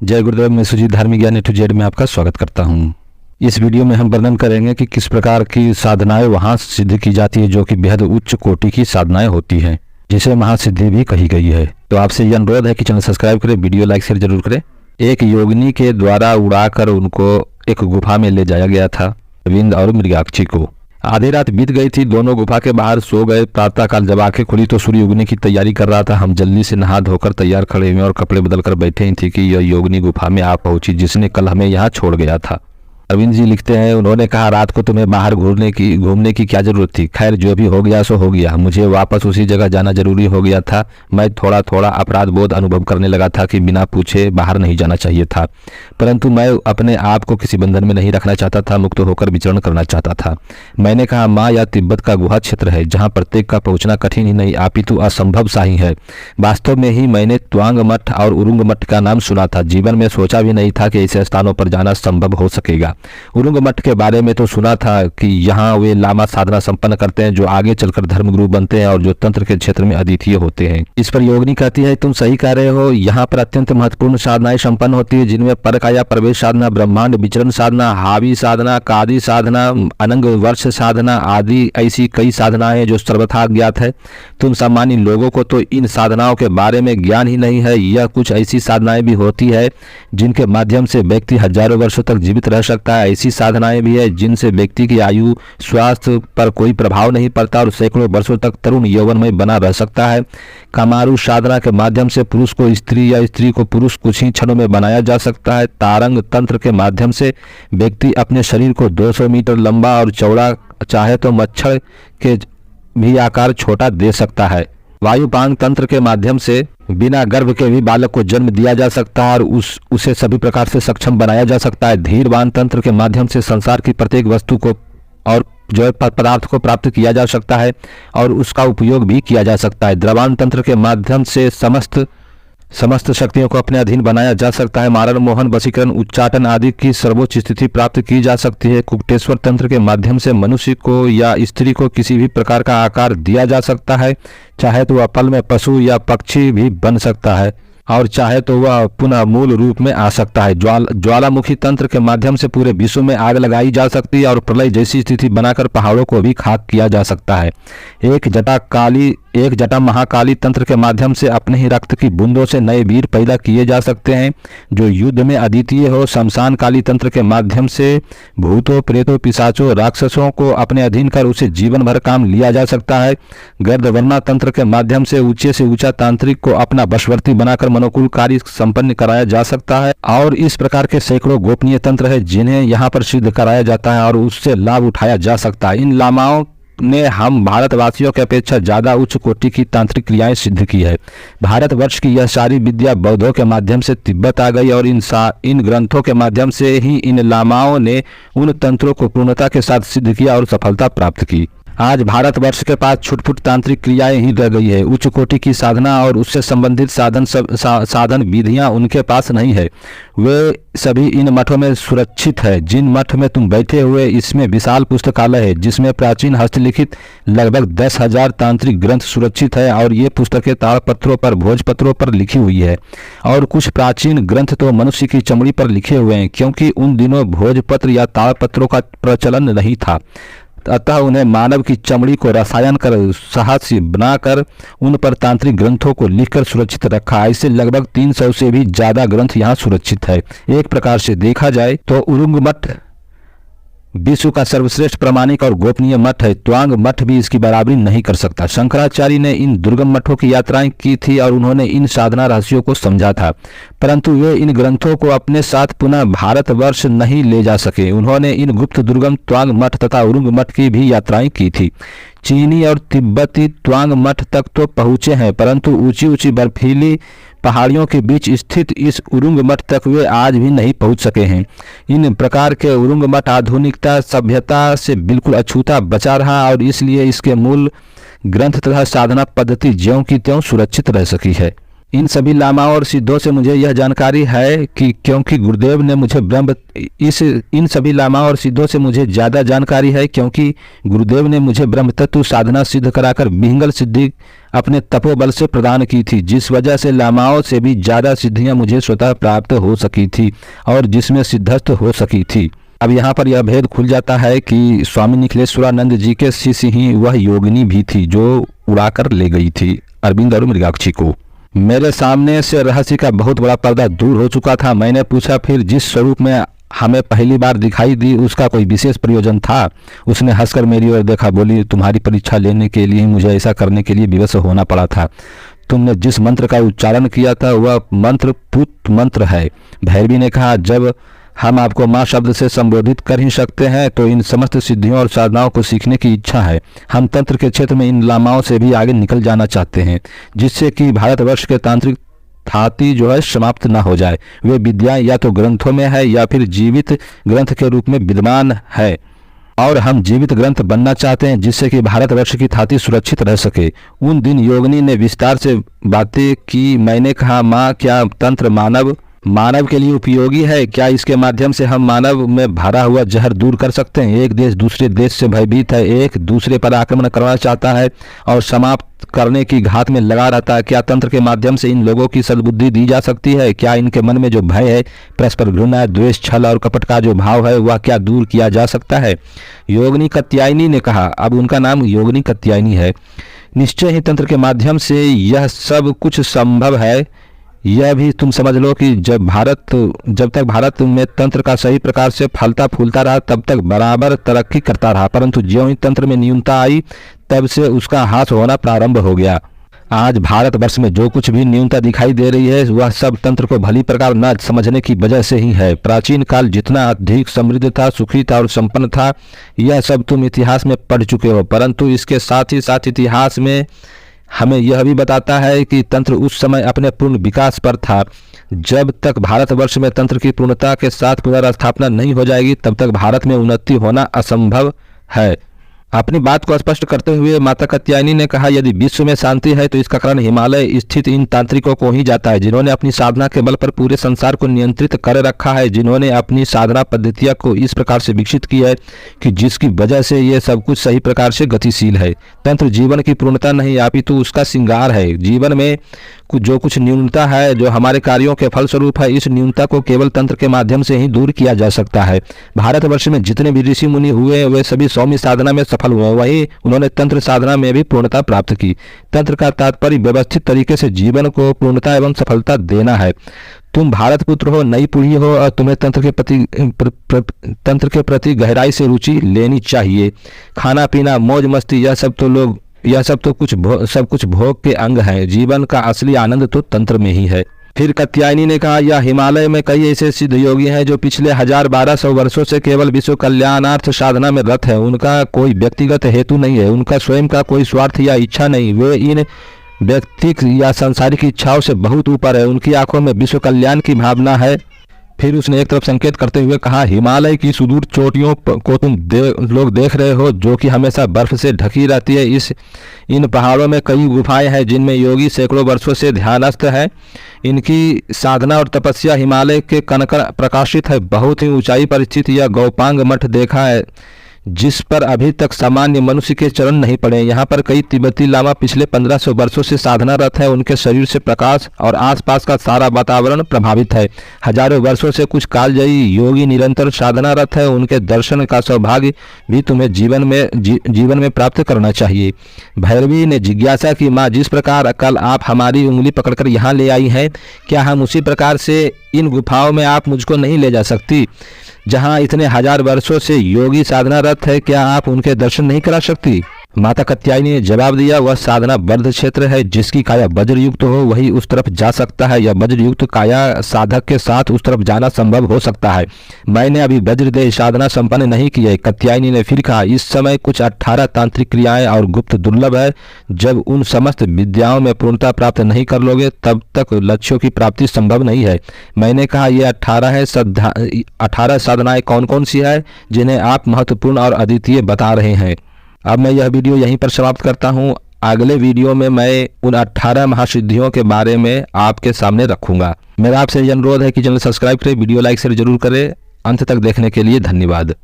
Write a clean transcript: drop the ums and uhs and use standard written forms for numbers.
जय गुरुदेव। मैं सुजीत धार्मिक ज्ञान A to Z में आपका स्वागत करता हूँ। इस वीडियो में हम वर्णन करेंगे कि किस प्रकार की साधनाएं वहाँ सिद्ध की जाती है जो कि बेहद उच्च कोटि की साधनाएं होती हैं, जिसे महासिद्धि भी कही गई है। तो आपसे यह अनुरोध है कि चैनल सब्सक्राइब करें, वीडियो लाइक शेयर जरूर करें। एक योगिनी के द्वारा उड़ाकर उनको एक गुफा में ले जाया गया था, अरविंद और मृगाक्षी को। आधी रात बीत गई थी, दोनों गुफा के बाहर सो गए। प्रातःकाल जब आंखें खुली तो सूर्य उगने की तैयारी कर रहा था। हम जल्दी से नहा धोकर तैयार खड़े हुए और कपड़े बदल कर बैठे ही थे कि यह योगिनी गुफा में आ पहुंची जिसने कल हमें यहाँ छोड़ गया था। अरविंद जी लिखते हैं, उन्होंने कहा, रात को तुम्हें बाहर घूमने की क्या जरूरत थी। खैर, जो भी हो गया सो हो गया। मुझे वापस उसी जगह जाना जरूरी हो गया था। मैं थोड़ा थोड़ा अपराध बोध अनुभव करने लगा था कि बिना पूछे बाहर नहीं जाना चाहिए था, परंतु मैं अपने आप को किसी बंधन में नहीं रखना चाहता था, मुक्त होकर विचरण करना चाहता था। मैंने कहा, माँ, यह तिब्बत का गुहा क्षेत्र है जहाँ प्रत्येक का पहुँचना कठिन ही नहीं अपितु असंभव सा ही है। वास्तव में ही मैंने त्वांग मठ और उरुंग मठ का नाम सुना था, जीवन में सोचा भी नहीं था कि ऐसे स्थानों पर जाना संभव हो सकेगा। उरुंग मठ के बारे में तो सुना था कि यहाँ वे लामा साधना संपन्न करते हैं जो आगे चलकर धर्मगुरु बनते हैं और जो तंत्र के क्षेत्र में अद्वितीय होते हैं। इस पर योगिनी कहती है, तुम सही कह रहे हो। यहाँ पर अत्यंत महत्वपूर्ण साधनाएं संपन्न होती है जिनमें परकाया प्रवेश साधना, ब्रह्मांड विचरण साधना, हावी साधना, कादी साधना, अनंग वर्ष साधना आदि ऐसी कई साधनाएं हैं जो सर्वथा ज्ञात है। तुम सामान्य लोगों को तो इन साधनाओं के बारे में ज्ञान ही नहीं है। यह कुछ ऐसी साधनाएं भी होती है जिनके माध्यम से व्यक्ति हजारों वर्षों तक जीवित रह सकता है। ऐसी साधनाएं भी है जिनसे व्यक्ति की आयु स्वास्थ्य पर कोई प्रभाव नहीं पड़ता और सैकड़ों वर्षों तक तरुण यौवनमय बना रह सकता है। कामारू साधना के माध्यम से पुरुष को स्त्री या स्त्री को पुरुष कुछ ही क्षणों में बनाया जा सकता है। तारंग तंत्र के माध्यम से व्यक्ति अपने शरीर को 200 मीटर लंबा और चौड़ा, चाहे तो मच्छर के भी आकार छोटा दे सकता है। वायुपांग तंत्र के माध्यम से बिना गर्भ के भी बालक को जन्म दिया जा सकता है और उसे सभी प्रकार से सक्षम बनाया जा सकता है। धीरवान तंत्र के माध्यम से संसार की प्रत्येक वस्तु को और जो पदार्थ को प्राप्त किया जा सकता है और उसका उपयोग भी किया जा सकता है। द्रवान तंत्र के माध्यम से समस्त शक्तियों को अपने अधीन बनाया जा सकता है। मारण, मोहन, वशीकरण, उच्चाटन आदि की सर्वोच्च स्थिति प्राप्त की जा सकती है। कुक्टेश्वर तंत्र के माध्यम से मनुष्य को या स्त्री को किसी भी प्रकार का आकार दिया जा सकता है, चाहे तो वह पल में पशु या पक्षी भी बन सकता है और चाहे तो वह पुनः मूल रूप में आ सकता है। ज्वालामुखी तंत्र के माध्यम से पूरे विश्व में आग लगाई जा सकती है और प्रलय जैसी स्थिति बनाकर पहाड़ों को भी खाक किया जा सकता है। एक जटा महाकाली तंत्र के माध्यम से अपने ही रक्त की बूंदों से नए वीर पैदा किए जा सकते हैं जो युद्ध में अद्वितीय हो। शमशान काली तंत्र के माध्यम से भूतों, प्रेतों, पिशाचों, राक्षसों को अपने अधीन कर उसे जीवन भर काम लिया जा सकता है। गर्दवर्णा तंत्र के माध्यम से ऊंचे से ऊंचा तांत्रिक को अपना वशवर्ती बनाकर मनोकूल कार्य संपन्न कराया जा सकता है। और इस प्रकार के सैकड़ों गोपनीय तंत्र है जिन्हें यहाँ पर सिद्ध कराया जाता है और उससे लाभ उठाया जा सकता है। इन लामाओं ने हम भारतवासियों की अपेक्षा ज्यादा उच्च कोटि की तांत्रिक क्रियाएं सिद्ध की है। भारतवर्ष की यह सारी विद्या बौद्धों के माध्यम से तिब्बत आ गई और इन ग्रंथों के माध्यम से ही इन लामाओं ने उन तंत्रों को पूर्णता के साथ सिद्ध किया और सफलता प्राप्त की। आज भारतवर्ष के पास छुटपुट तांत्रिक क्रियाएं ही रह गई है। उच्च कोटि की साधना और उससे संबंधित साधन विधियां उनके पास नहीं है। वे सभी इन मठों में सुरक्षित है। जिन मठ में तुम बैठे हुए इसमें विशाल पुस्तकालय है जिसमें प्राचीन हस्तलिखित लगभग 10,000 तांत्रिक ग्रंथ सुरक्षित है और ये पुस्तकें ताड़पत्रों पर, भोजपत्रों पर लिखी हुई है और कुछ प्राचीन ग्रंथ तो मनुष्य की चमड़ी पर लिखे हुए हैं, क्योंकि उन दिनों भोजपत्र या ताड़पत्रों का प्रचलन नहीं था। अतः उन्हें मानव की चमड़ी को रसायन कर साहसी बनाकर उन पर तांत्रिक ग्रंथों को लिखकर सुरक्षित रखा। ऐसे लगभग 300 से भी ज्यादा ग्रंथ यहाँ सुरक्षित है। एक प्रकार से देखा जाए तो उरुंग मठ विश्व का सर्वश्रेष्ठ प्रामाणिक और गोपनीय मठ है। त्वांग मठ भी इसकी बराबरी नहीं कर सकता। शंकराचार्य ने इन दुर्गम मठों की यात्राएं की थी और उन्होंने इन साधना रहस्यों को समझा था, परंतु वे इन ग्रंथों को अपने साथ पुनः भारतवर्ष नहीं ले जा सके। उन्होंने इन गुप्त दुर्गम त्वांग मठ तथा उरुंग मठ की भी यात्राएं की थी। चीनी और तिब्बती त्वांग मठ तक तो पहुंचे हैं, परंतु ऊंची ऊंची बर्फीली पहाड़ियों के बीच स्थित इस उरुंग मठ तक वे आज भी नहीं पहुंच सके हैं। इन प्रकार के उरुंग मठ आधुनिकता सभ्यता से बिल्कुल अछूता बचा रहा और इसलिए इसके मूल ग्रंथ तथा साधना पद्धति ज्यों की त्यों सुरक्षित रह सकी है। इन सभी लामाओं और सिद्धों से मुझे यह जानकारी है कि क्योंकि गुरुदेव ने मुझे इन सभी लामाओं और सिद्धों से मुझे ज़्यादा जानकारी है क्योंकि गुरुदेव ने मुझे ब्रह्म तत्व साधना सिद्ध कराकर विहंगल सिद्धि अपने तपोबल से प्रदान की थी, जिस वजह से लामाओं से भी ज़्यादा सिद्धियां मुझे स्वतः प्राप्त हो सकी थी और जिसमें सिद्धस्थ हो सकी थी। अब यहाँ पर यह भेद खुल जाता है कि स्वामी निखिलेश्वरानंद जी के शिष्य ही वह योगिनी भी थी जो उड़ाकर ले गई थी अरविंद और मृगाक्षी को। मेरे सामने से रहस्य का बहुत बड़ा पर्दा दूर हो चुका था। मैंने पूछा, फिर जिस स्वरूप में हमें पहली बार दिखाई दी उसका कोई विशेष प्रयोजन था? उसने हंसकर मेरी ओर देखा, बोली, तुम्हारी परीक्षा लेने के लिए मुझे ऐसा करने के लिए विवश होना पड़ा था। तुमने जिस मंत्र का उच्चारण किया था वह मंत्र पुत मंत्र है। भैरवी ने कहा, जब हम आपको माँ शब्द से संबोधित कर ही सकते हैं तो इन समस्त सिद्धियों और साधनाओं को सीखने की इच्छा है। हम तंत्र के क्षेत्र में इन लामाओं से भी आगे निकल जाना चाहते हैं, जिससे कि भारतवर्ष के तांत्रिक थाती जो है समाप्त ना हो जाए। वे विद्याएं या तो ग्रंथों में है या फिर जीवित ग्रंथ के रूप में विद्यमान है और हम जीवित ग्रंथ बनना चाहते हैं जिससे कि भारतवर्ष की थाती सुरक्षित रह सके। उन दिन योगिनी ने विस्तार से बातें की। मैंने कहा, माँ, क्या तंत्र मानव के लिए उपयोगी है? क्या इसके माध्यम से हम मानव में भरा हुआ जहर दूर कर सकते हैं? एक देश दूसरे देश से भयभीत है, एक दूसरे पर आक्रमण करना चाहता है और समाप्त करने की घात में लगा रहता है। क्या तंत्र के माध्यम से इन लोगों की सद्बुद्धि दी जा सकती है? क्या इनके मन में जो भय है, परस्पर घृणा, द्वेष, छल और कपट का जो भाव है वह क्या दूर किया जा सकता है? योगिनी कात्यायनी ने कहा। अब उनका नाम योगिनी कात्यायनी है। निश्चय ही तंत्र के माध्यम से यह सब कुछ संभव है। यह भी तुम समझ लो कि जब तक भारत में तंत्र का सही प्रकार से फलता फूलता रहा तब तक बराबर तरक्की करता रहा, परंतु ज्यों ही तंत्र में न्यूनता आई तब से उसका ह्रास होना प्रारंभ हो गया। आज भारतवर्ष में जो कुछ भी न्यूनता दिखाई दे रही है वह सब तंत्र को भली प्रकार न समझने की वजह से ही है। प्राचीन काल जितना अधिक समृद्ध था, सुखी था और संपन्न था, यह सब तुम इतिहास में पढ़ चुके हो, परंतु इसके साथ ही साथ इतिहास में हमें यह भी बताता है कि तंत्र उस समय अपने पूर्ण विकास पर था। जब तक भारतवर्ष में तंत्र की पूर्णता के साथ पुनर्स्थापना नहीं हो जाएगी तब तक भारत में उन्नति होना असंभव है। अपनी बात को स्पष्ट करते हुए माता कात्यायनी ने कहा, यदि विश्व में शांति है तो इसका कारण हिमालय स्थित इन तांत्रिकों को ही जाता है, जिन्होंने अपनी साधना के बल पर पूरे संसार को नियंत्रित कर रखा है, जिन्होंने अपनी साधना पद्धतियां को इस प्रकार से विकसित की है कि जिसकी वजह से ये सब कुछ सही प्रकार से गतिशील है। तंत्र जीवन की पूर्णता नहीं अपितु उसका श्रृंगार है। जीवन में जो कुछ न्यूनता है जो हमारे कार्यों के फलस्वरूप है, इस न्यूनता को केवल तंत्र के माध्यम से ही दूर किया जा सकता है। भारतवर्ष में जितने भी ऋषि मुनि हुए वे सभी सौम्य साधना में सफल हुए, वही उन्होंने तंत्र साधना में भी पूर्णता प्राप्त की। तंत्र का तात्पर्य व्यवस्थित तरीके से जीवन को पूर्णता एवं सफलता देना है। तुम भारत पुत्र हो, नई पीढ़ी हो और तुम्हें तंत्र के प्रति गहराई से रुचि लेनी चाहिए। खाना पीना, मौज मस्ती, यह सब कुछ भोग के अंग है। जीवन का असली आनंद तो तंत्र में ही है। फिर कात्यायनी ने कहा, यह हिमालय में कई ऐसे सिद्ध योगी हैं जो पिछले 1000-1200 वर्षों से केवल विश्व कल्याणार्थ साधना में रत है। उनका कोई व्यक्तिगत हेतु नहीं है, उनका स्वयं का कोई स्वार्थ या इच्छा नहीं। वे इन व्यक्तिक या सांसारिक इच्छाओं से बहुत ऊपर है। उनकी आंखों में विश्व कल्याण की भावना है। फिर उसने एक तरफ संकेत करते हुए कहा, हिमालय की सुदूर चोटियों को तुम लोग देख रहे हो जो कि हमेशा बर्फ से ढकी रहती है। इन पहाड़ों में कई गुफाएं हैं जिनमें योगी सैकड़ों वर्षों से ध्यानस्थ है। इनकी साधना और तपस्या हिमालय के कनकर प्रकाशित है। बहुत ही ऊंचाई पर स्थित यह गौपांग मठ देखा है जिस पर अभी तक सामान्य मनुष्य के चरण नहीं पड़े। यहाँ पर कई तिब्बती लामा पिछले 1500 वर्षों से साधनारत है। उनके शरीर से प्रकाश और आसपास का सारा वातावरण प्रभावित है। हजारों वर्षों से कुछ कालजयी योगी निरंतर साधनारत है। उनके दर्शन का सौभाग्य भी तुम्हें जीवन में प्राप्त करना चाहिए। भैरवी ने जिज्ञासा की, माँ, जिस प्रकार कल आप हमारी उंगली पकड़कर यहाँ ले आई हैं, क्या हम उसी प्रकार से इन गुफाओं में आप मुझको नहीं ले जा सकती? जहाँ इतने 1000 वर्षों से योगी साधनारत है, क्या आप उनके दर्शन नहीं करा सकती? माता कात्यायनी ने जवाब दिया, वह साधना वर्ध क्षेत्र है। जिसकी काया वज्रयुक्त हो वही उस तरफ जा सकता है, या वज्रयुक्त काया साधक के साथ उस तरफ जाना संभव हो सकता है। मैंने अभी वज्रदेह साधना संपन्न नहीं की है। कात्यायनी ने फिर कहा, इस समय कुछ 18 तांत्रिक क्रियाएं और गुप्त दुर्लभ है। जब उन समस्त विद्याओं में पूर्णता प्राप्त नहीं कर लोगे तब तक लक्ष्यों की प्राप्ति संभव नहीं है। मैंने कहा, ये 18 साधनाएं कौन कौन सी है जिन्हें आप महत्वपूर्ण और अद्वितीय बता रहे हैं? अब मैं यह वीडियो यहीं पर समाप्त करता हूँ। अगले वीडियो में मैं उन 18 महासिद्धियों के बारे में आपके सामने रखूंगा। मेरा आपसे यह अनुरोध है कि चैनल सब्सक्राइब करें, वीडियो लाइक शेयर जरूर करें। अंत तक देखने के लिए धन्यवाद।